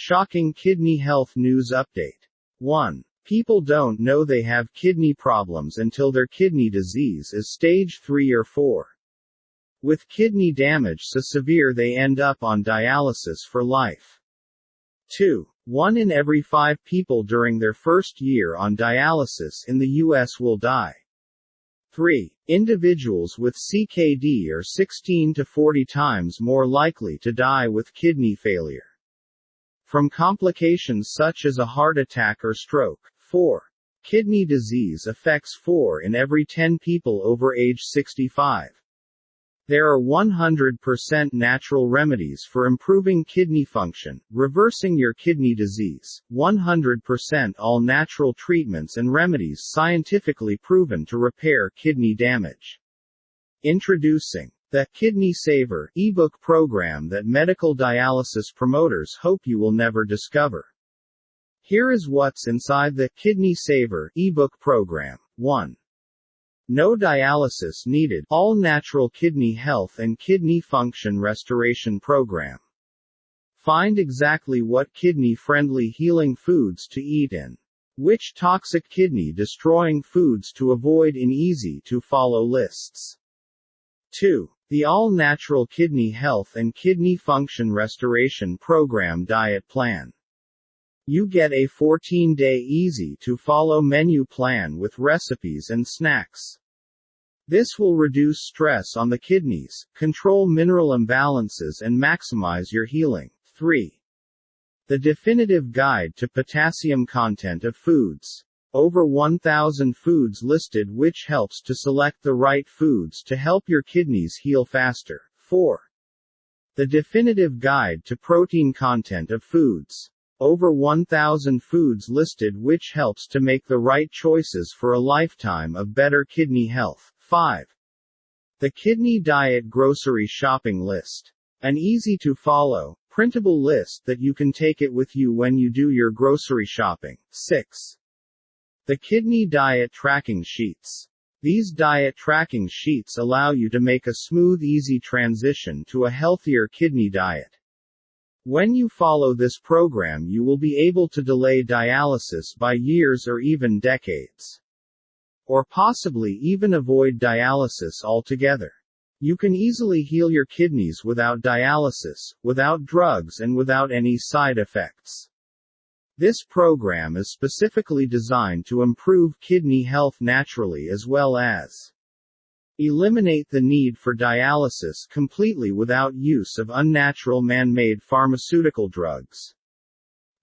Shocking kidney health news update. 1. People don't know they have kidney problems until their kidney disease is stage 3 or 4. With kidney damage so severe they end up on dialysis for life. 2. 1 in every 5 people during their first year on dialysis in the US will die. 3. Individuals with CKD are 16 to 40 times more likely to die with kidney failure from complications such as a heart attack or stroke. 4. Kidney disease affects 4 in every 10 people over age 65. There are 100% natural remedies for improving kidney function, reversing your kidney disease, 100% all natural treatments and remedies scientifically proven to repair kidney damage. Introducing the Kidney Saver ebook program that medical dialysis promoters hope you will never discover. Here is what's inside the Kidney Saver ebook program. 1. No dialysis needed, all-natural kidney health and kidney function restoration program. Find exactly what kidney-friendly healing foods to eat and which toxic kidney-destroying foods to avoid in easy-to-follow lists. 2. The all-natural kidney health and kidney function restoration program diet plan. You get a 14-day easy-to-follow menu plan with recipes and snacks. This will reduce stress on the kidneys, control mineral imbalances and maximize your healing. 3. The definitive guide to potassium content of foods. Over 1,000 foods listed which helps to select the right foods to help your kidneys heal faster. 4. The definitive guide to protein content of foods. Over 1,000 foods listed which helps to make the right choices for a lifetime of better kidney health. 5. The Kidney Diet Grocery Shopping List. An easy-to-follow, printable list that you can take it with you when you do your grocery shopping. 6. The Kidney Diet Tracking Sheets. These diet tracking sheets allow you to make a smooth, easy transition to a healthier kidney diet. When you follow this program, you will be able to delay dialysis by years or even decades. Or possibly even avoid dialysis altogether. You can easily heal your kidneys without dialysis, without drugs and without any side effects. This program is specifically designed to improve kidney health naturally as well as eliminate the need for dialysis completely without use of unnatural man-made pharmaceutical drugs.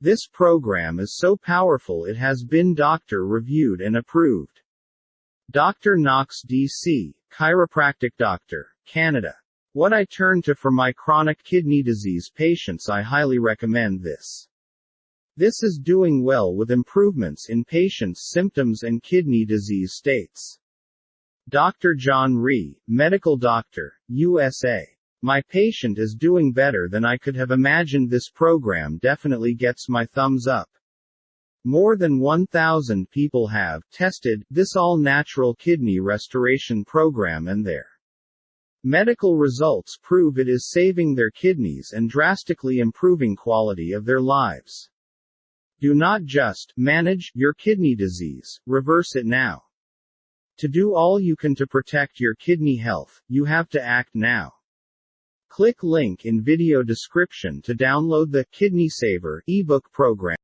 This program is so powerful it has been doctor-reviewed and approved. Dr. Knox DC, Chiropractic Doctor, Canada. What I turn to for my chronic kidney disease patients. I highly recommend this. This is doing well with improvements in patients' symptoms and kidney disease states. Dr. John Rhee, Medical Doctor, USA. My patient is doing better than I could have imagined. This program definitely gets my thumbs up. More than 1,000 people have tested this all-natural kidney restoration program and their medical results prove it is saving their kidneys and drastically improving quality of their lives. Do not just manage your kidney disease, reverse it now. To do all you can to protect your kidney health, you have to act now. Click link in video description to download the Kidney Saver ebook program.